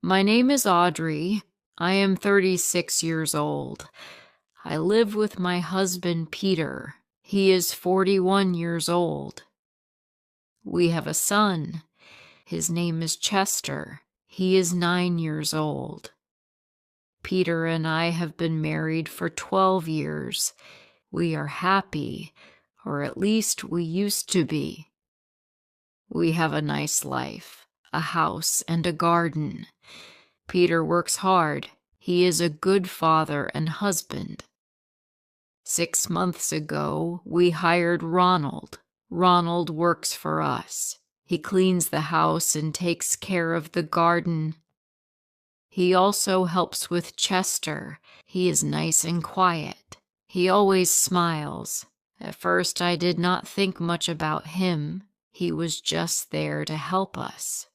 My name is Audrey. I am 36 years old. I live with my husband, Peter. He is 41 years old. We have a son. His name is Chester. He is 9 years old. Peter and I have been married for 12 years. We are happy, or at least we used to be. We have a nice life, a house and a garden. Peter works hard. He is a good father and husband. 6 months ago, we hired Ronald. Ronald works for us. He cleans the house and takes care of the garden. He also helps with Chester. He is nice and quiet. He always smiles. At first, I did not think much about him. He was just there to help us.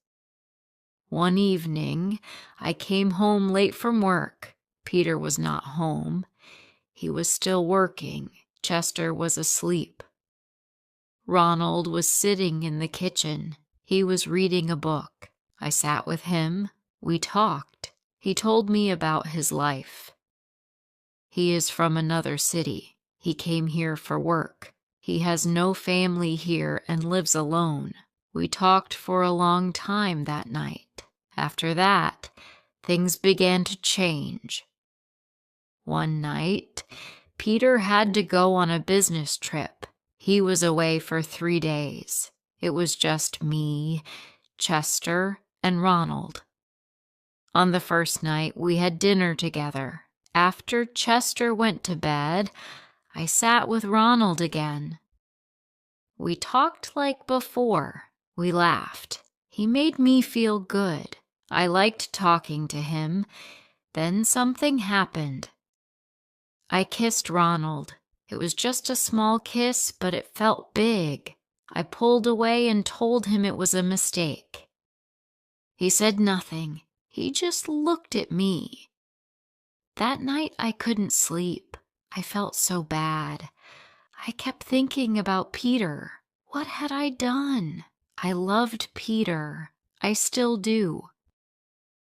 One evening, I came home late from work. Peter was not home. He was still working. Chester was asleep. Ronald was sitting in the kitchen. He was reading a book. I sat with him. We talked. He told me about his life. He is from another city. He came here for work. He has no family here and lives alone. We talked for a long time that night. After that, things began to change. One night, Peter had to go on a business trip. He was away for 3 days. It was just me, Chester, and Ronald. On the first night, we had dinner together. After Chester went to bed, I sat with Ronald again. We talked like before. We laughed. He made me feel good. I liked talking to him. Then something happened. I kissed Ronald. It was just a small kiss, but it felt big. I pulled away and told him it was a mistake. He said nothing. He just looked at me. That night I couldn't sleep. I felt so bad. I kept thinking about Peter. What had I done? I loved Peter. I still do.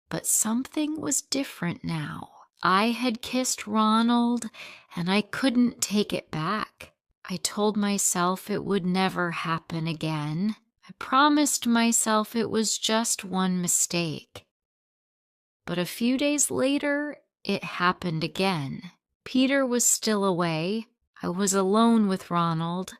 But something was different now. I had kissed Ronald, and I couldn't take it back. I told myself it would never happen again. I promised myself it was just one mistake. But a few days later, it happened again. Peter was still away. I was alone with Ronald.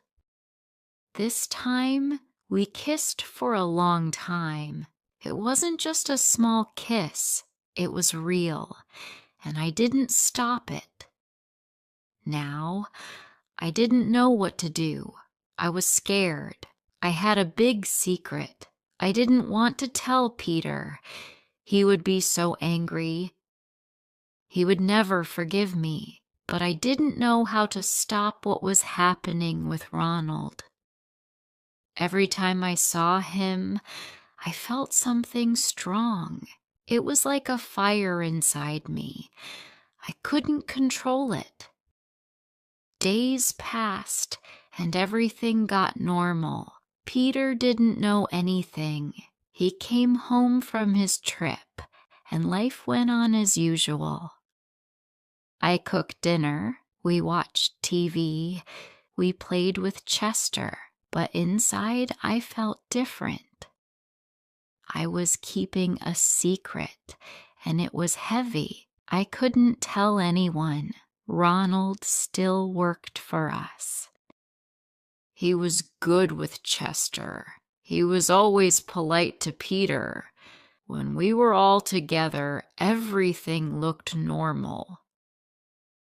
This time, we kissed for a long time. It wasn't just a small kiss. It was real, and I didn't stop it. Now, I didn't know what to do. I was scared. I had a big secret. I didn't want to tell Peter. He would be so angry. He would never forgive me, but I didn't know how to stop what was happening with Ronald. Every time I saw him, I felt something strong. It was like a fire inside me. I couldn't control it. Days passed, and everything got normal. Peter didn't know anything. He came home from his trip, and life went on as usual. I cooked dinner, we watched TV, we played with Chester, but inside I felt different. I was keeping a secret, and it was heavy. I couldn't tell anyone. Ronald still worked for us. He was good with Chester. He was always polite to Peter. When we were all together, everything looked normal.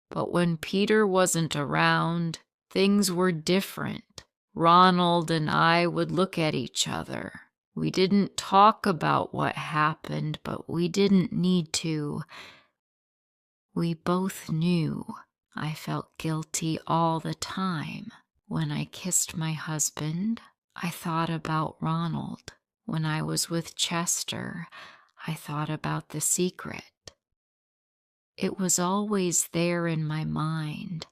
But when Peter wasn't around, things were different. Ronald and I would look at each other. We didn't talk about what happened, but we didn't need to. We both knew. I felt guilty all the time. When I kissed my husband, I thought about Ronald. When I was with Chester, I thought about the secret. It was always there in my mind,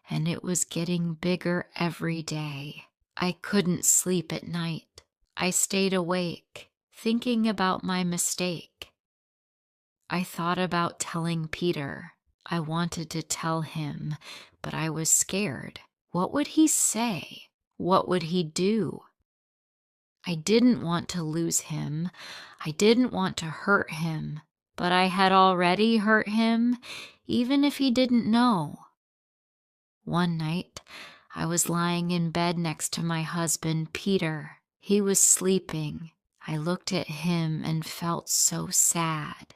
and it was getting bigger every day. I couldn't sleep at night. I stayed awake, thinking about my mistake. I thought about telling Peter. I wanted to tell him, but I was scared. What would he say? What would he do? I didn't want to lose him. I didn't want to hurt him, but I had already hurt him, even if he didn't know. One night, I was lying in bed next to my husband, Peter. He was sleeping. I looked at him and felt so sad.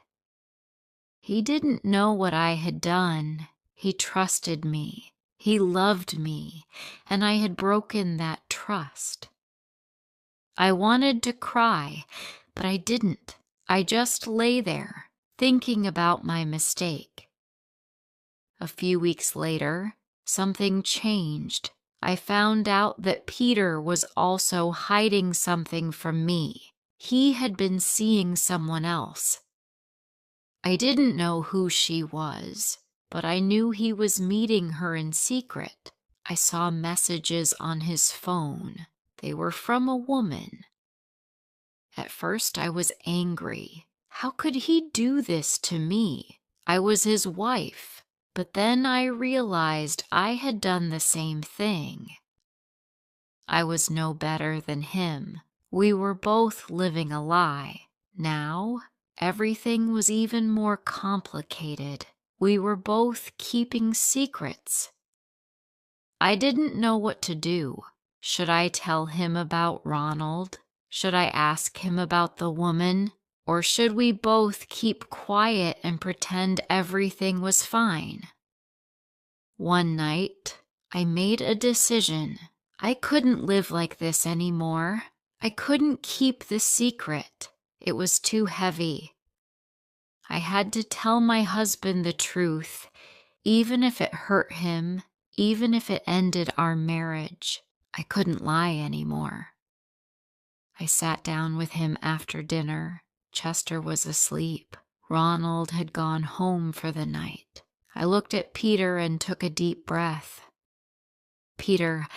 He didn't know what I had done. He trusted me. He loved me, and I had broken that trust. I wanted to cry, but I didn't. I just lay there, thinking about my mistake. A few weeks later, something changed. I found out that Peter was also hiding something from me. He had been seeing someone else. I didn't know who she was, but I knew he was meeting her in secret. I saw messages on his phone. They were from a woman. At first I was angry. How could he do this to me? I was his wife. But then I realized I had done the same thing. I was no better than him. We were both living a lie. Now, everything was even more complicated. We were both keeping secrets. I didn't know what to do. Should I tell him about Ronald? Should I ask him about the woman? Or should we both keep quiet and pretend everything was fine? One night, I made a decision. I couldn't live like this anymore. I couldn't keep the secret. It was too heavy. I had to tell my husband the truth, even if it hurt him, even if it ended our marriage. I couldn't lie anymore. I sat down with him after dinner. Chester was asleep. Ronald had gone home for the night. I looked at Peter and took a deep breath. "Peter,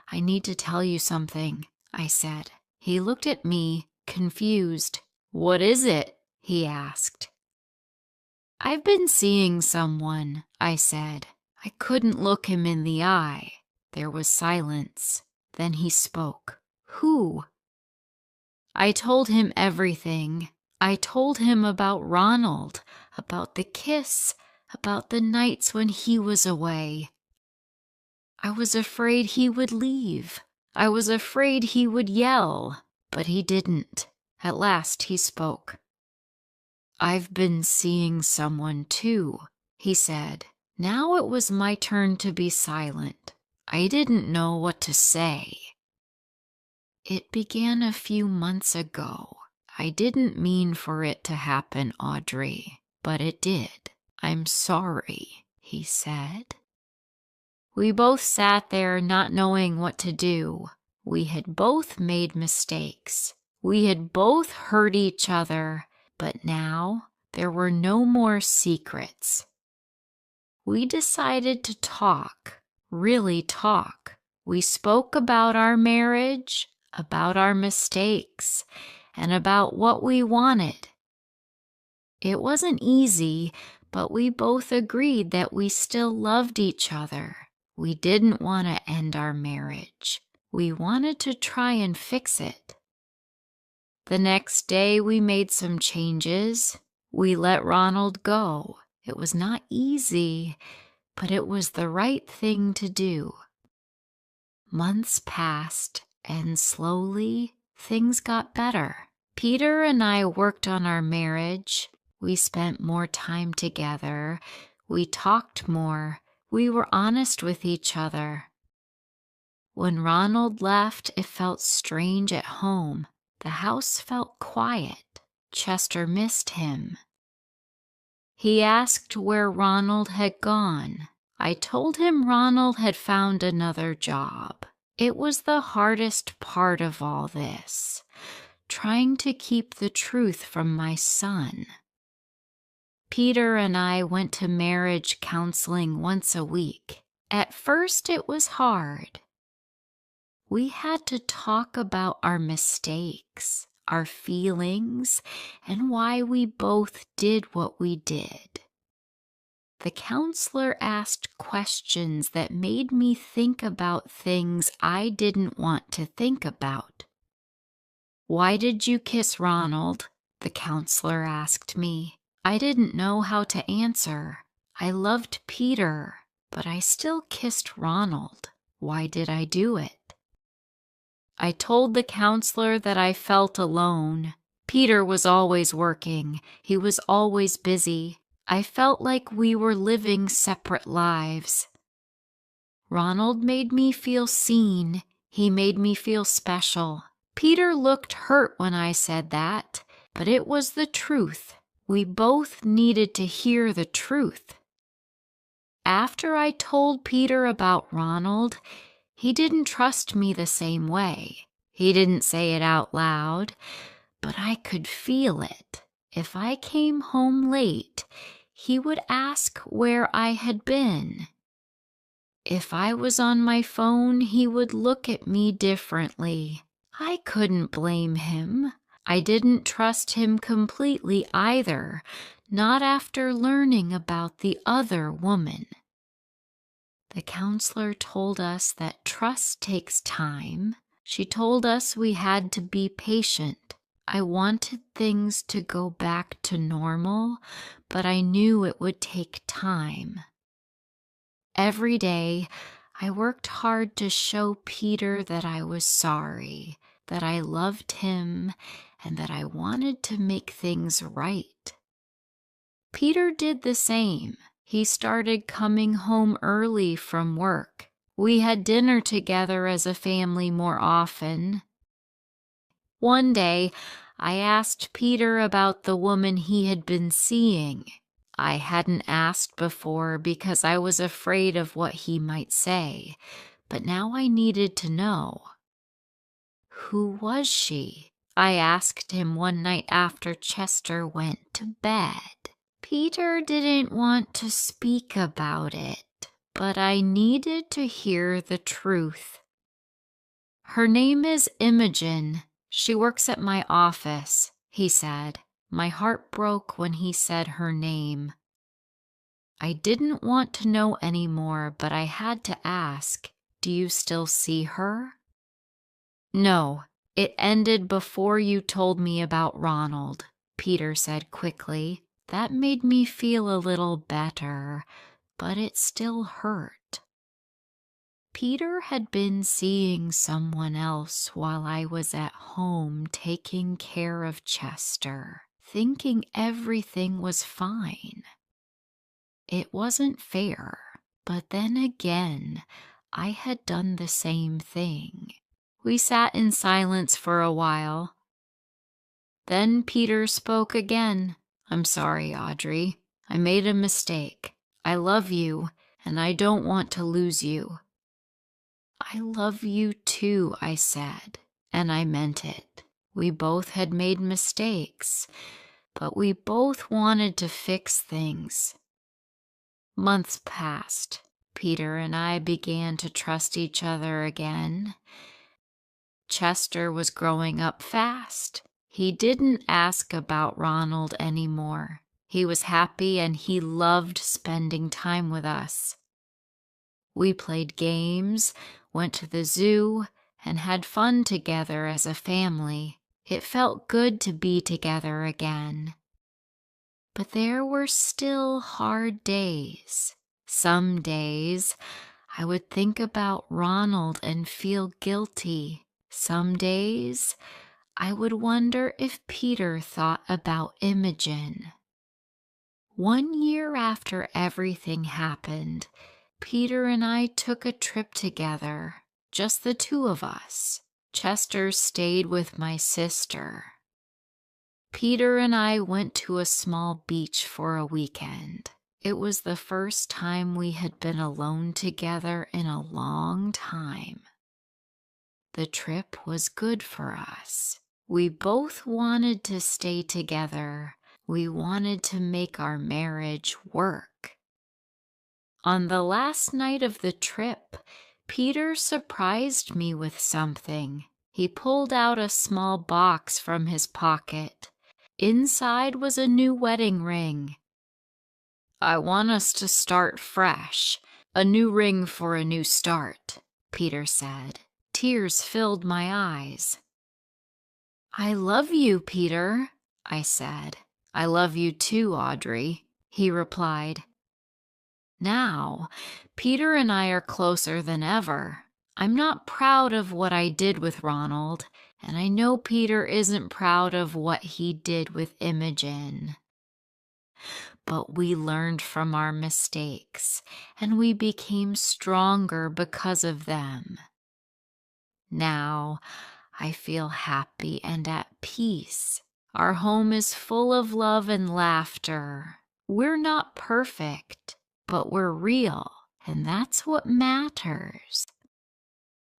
I need to tell you something," I said. He looked at me, confused. "What is it?" he asked. "I've been seeing someone," I said. I couldn't look him in the eye. There was silence. Then he spoke. "Who?" I told him everything. I told him about Ronald, about the kiss, about the nights when he was away. I was afraid he would leave. I was afraid he would yell, but he didn't. At last he spoke. "I've been seeing someone too," he said. Now it was my turn to be silent. I didn't know what to say. "It began a few months ago. I didn't mean for it to happen, Audrey, but it did. I'm sorry," he said. We both sat there not knowing what to do. We had both made mistakes. We had both hurt each other, but now there were no more secrets. We decided to talk, really talk. We spoke about our marriage, about our mistakes, and about what we wanted. It wasn't easy, but we both agreed that we still loved each other. We didn't want to end our marriage. We wanted to try and fix it. The next day, we made some changes. We let Ronald go. It was not easy, but it was the right thing to do. Months passed, and slowly, things got better. Peter and I worked on our marriage. We spent more time together. We talked more. We were honest with each other. When Ronald left, it felt strange at home. The house felt quiet. Chester missed him. He asked where Ronald had gone. I told him Ronald had found another job. It was the hardest part of all this, trying to keep the truth from my son. Peter and I went to marriage counseling once a week. At first, it was hard. We had to talk about our mistakes, our feelings, and why we both did what we did. The counselor asked questions that made me think about things I didn't want to think about. "Why did you kiss Ronald?" the counselor asked me. I didn't know how to answer. I loved Peter, but I still kissed Ronald. Why did I do it? I told the counselor that I felt alone. Peter was always working. He was always busy. I felt like we were living separate lives. Ronald made me feel seen. He made me feel special. Peter looked hurt when I said that, but it was the truth. We both needed to hear the truth. After I told Peter about Ronald, he didn't trust me the same way. He didn't say it out loud, but I could feel it. If I came home late, he would ask where I had been. If I was on my phone, he would look at me differently. I couldn't blame him. I didn't trust him completely either, not after learning about the other woman. The counselor told us that trust takes time. She told us we had to be patient. I wanted things to go back to normal, but I knew it would take time. Every day, I worked hard to show Peter that I was sorry, that I loved him, and that I wanted to make things right. Peter did the same. He started coming home early from work. We had dinner together as a family more often. One day, I asked Peter about the woman he had been seeing. I hadn't asked before because I was afraid of what he might say, but now I needed to know. Who was she? I asked him one night after Chester went to bed. Peter didn't want to speak about it, but I needed to hear the truth. Her name is Imogen. She works at my office, he said. My heart broke when he said her name. I didn't want to know anymore, but I had to ask, do you still see her? No, it ended before you told me about Ronald, Peter said quickly. That made me feel a little better, but it still hurt. Peter had been seeing someone else while I was at home taking care of Chester, thinking everything was fine. It wasn't fair, but then again, I had done the same thing. We sat in silence for a while. Then Peter spoke again. I'm sorry, Audrey. I made a mistake. I love you, and I don't want to lose you. I love you too, I said, and I meant it. We both had made mistakes, but we both wanted to fix things. Months passed. Peter and I began to trust each other again. Chester was growing up fast. He didn't ask about Ronald anymore. He was happy and he loved spending time with us. We played games, went to the zoo, and had fun together as a family. It felt good to be together again. But there were still hard days. Some days I would think about Ronald and feel guilty. Some days I would wonder if Peter thought about Imogen. 1 year after everything happened, Peter and I took a trip together, just the two of us. Chester stayed with my sister. Peter and I went to a small beach for a weekend. It was the first time we had been alone together in a long time. The trip was good for us. We both wanted to stay together. We wanted to make our marriage work. On the last night of the trip, Peter surprised me with something. He pulled out a small box from his pocket. Inside was a new wedding ring. "I want us to start fresh. A new ring for a new start," Peter said. Tears filled my eyes. "I love you, Peter," I said. "I love you too, Audrey," he replied. Now, Peter and I are closer than ever. I'm not proud of what I did with Ronald, and I know Peter isn't proud of what he did with Imogen. But we learned from our mistakes, and we became stronger because of them. Now, I feel happy and at peace. Our home is full of love and laughter. We're not perfect, but we're real, and that's what matters.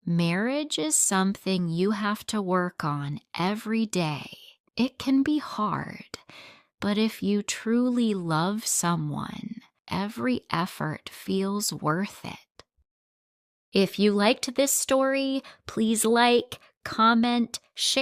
Marriage is something you have to work on every day. It can be hard, but if you truly love someone, every effort feels worth it. If you liked this story, please like, comment, share.